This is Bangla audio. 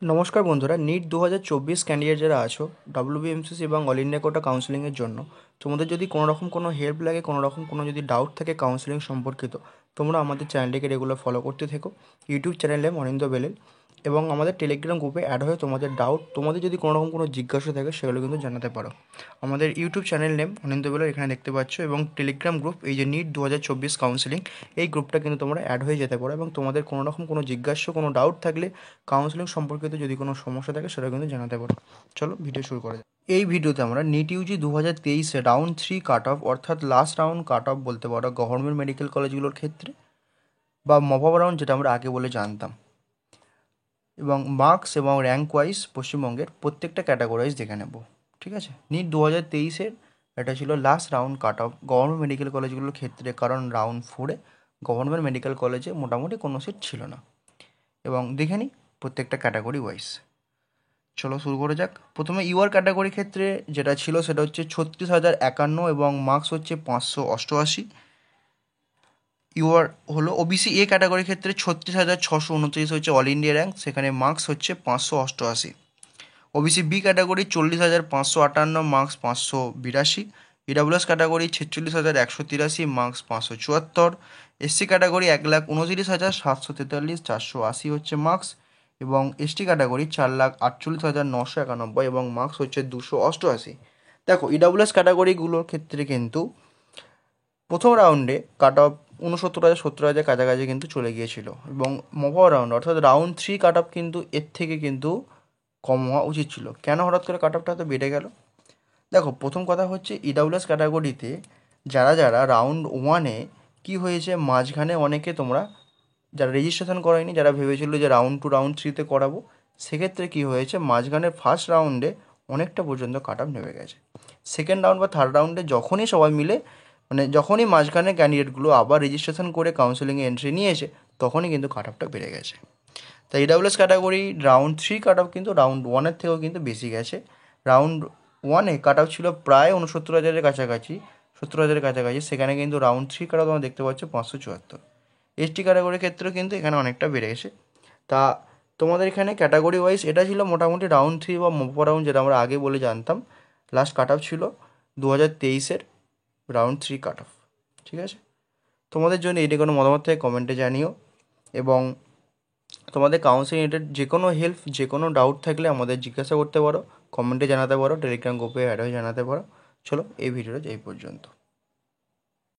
নমস্কার বন্ধুরা, নিট 2024 ক্যান্ডিডেট যারা আছো ডব্লিউবিএমসিসি এবং অল ইন্ডিয়া কোটা কাউন্সিলিংয়ের জন্য, তোমাদের যদি কোনো রকম কোনো হেল্প লাগে, কোনো রকম কোনো যদি ডাউট থাকে কাউন্সিলিং সম্পর্কিত, তোমরা আমাদের চ্যানেলটিকে রেগুলার ফলো করতে থেকো। ইউটিউব চ্যানেলে অনিন্দ্য বেলেল এবং আমাদের টেলিগ্রাম গ্রুপে অ্যাড হয়ে তোমাদের ডাউট, তোমাদের যদি কোনো রকম কোনো জিজ্ঞাসা থাকে সেগুলো কিন্তু জানাতে পারো। আমাদের ইউটিউব চ্যানেল নেম অনিন্দ্য বেলেল এখানে দেখতে পাচ্ছ, এবং টেলিগ্রাম গ্রুপ এই যে নিট 2024 কাউন্সিলিং, এই গ্রুপটা কিন্তু তোমরা অ্যাড হয়ে যেতে পারো এবং তোমাদের কোনো রকম কোনো জিজ্ঞাসা, কোনো ডাউট থাকলে, কাউন্সিলিং সম্পর্কিত যদি কোনো সমস্যা থাকে সেটা কিন্তু জানাতে পারো। চলো ভিডিও শুরু করা যাক। এই ভিডিওতে আমরা NEET UG 2023 round 3 cut off, অর্থাৎ লাস্ট রাউন্ড কাট অফ বলতে পারো গভর্নমেন্ট মেডিকেল কলেজগুলোর ক্ষেত্রে, বা মপআপ রাউন্ড যেটা আমরা আগে বলে জানতাম, এবং মার্কস এবং র্যাঙ্ক ওয়াইজ পশ্চিমবঙ্গের প্রত্যেকটা ক্যাটাগরাইজ দেখে নেব। ঠিক আছে, নিট 2023 এটা ছিল last round cut off government medical কলেজগুলোর ক্ষেত্রে, কারণ রাউন্ড 4-এ গভর্নমেন্ট মেডিকেল কলেজে মোটামুটি কোনো সিট ছিল না। এবং দেখে নিই প্রত্যেকটা ক্যাটাগরি ওয়াইজ। চলো শুরু করে যাক। প্রথমে ইউআর ক্যাটাগরির ক্ষেত্রে যেটা ছিল সেটা হচ্ছে 36,051 এবং মার্কস হচ্ছে 588। ইউআর হলো ওবিসি এ ক্যাটাগরির ক্ষেত্রে 36,629 হচ্ছে অল ইন্ডিয়া র্যাঙ্ক, সেখানে মার্কস হচ্ছে 588। OBC B category 40,558, marks 582। EWS category 46,183, marks 574। SC category 1,29,743, 480 হচ্ছে মার্কস। এবং এসটি ক্যাটাগরি 4,48,991 এবং মার্কস হচ্ছে 288। দেখো, ইডাব্লিউএস ক্যাটাগরিগুলোর ক্ষেত্রে কিন্তু প্রথম রাউন্ডে কাট অফ 69,000 70,000 কাছাকাছি কিন্তু চলে গিয়েছিল, এবং মপআপ রাউন্ড অর্থাৎ রাউন্ড 3 কাট অফ কিন্তু এর থেকে কিন্তু কম হওয়া উচিত ছিল। কেন হঠাৎ করে কাট অফটা তো বেড়ে গেল? দেখো, প্রথম কথা হচ্ছে ইডাব্লিউএস ক্যাটাগরিতে যারা যারা রাউন্ড 1-এ কী হয়েছে, মাঝখানে অনেকে তোমরা যারা রেজিস্ট্রেশন করায়নি, যারা ভেবেছিল যে রাউন্ড 2 রাউন্ড 3-তে করাবো, সেক্ষেত্রে কী হয়েছে, মাঝখানে ফার্স্ট রাউন্ডে অনেকটা পর্যন্ত কাট অফ নেমে গেছে। সেকেন্ড রাউন্ড বা থার্ড রাউন্ডে যখনই সবাই মিলে, মানে যখনই মাঝখানে ক্যান্ডিডেটগুলো আবার রেজিস্ট্রেশন করে কাউন্সিলিংয়ে এন্ট্রি নিয়েছে, তখনই কিন্তু কাট অফটা বেড়ে গেছে। তাই EWS category round 3 cut of কিন্তু রাউন্ড 1-এর থেকেও কিন্তু বেশি গেছে। রাউন্ড 1-এ কাট অফ ছিল প্রায় 69,000-এর কাছাকাছি, 70,000-এর কাছাকাছি, সেখানে কিন্তু রাউন্ড 3 কাট অফ তোমরা দেখতে পাচ্ছ 574। এসটি ক্যাটাগরির ক্ষেত্রেও কিন্তু এখানে অনেকটা বেড়ে গেছে। তা তোমাদের এখানে ক্যাটাগরি ওয়াইজ এটা ছিল মোটামুটি রাউন্ড 3 বা মপআপ রাউন্ড যেটা আমরা আগে বলে জানতাম, লাস্ট কাট অফ ছিল 2023-এর রাউন্ড 3 কাট অফ। ঠিক আছে, তোমাদের জন্য এটি কোনো মতামত থেকে কমেন্টে জানিও, এবং তোমাদের কাউন্সিলিং রিলেটেড যে কোনো হেল্প, যে কোনো ডাউট থাকলে আমাদের জিজ্ঞাসা করতে পারো, কমেন্টে জানাতে পারো, টেলিগ্রাম গ্রুপে অ্যাড হয়ে জানাতে পারো। চলো এই ভিডিওটা এই পর্যন্ত।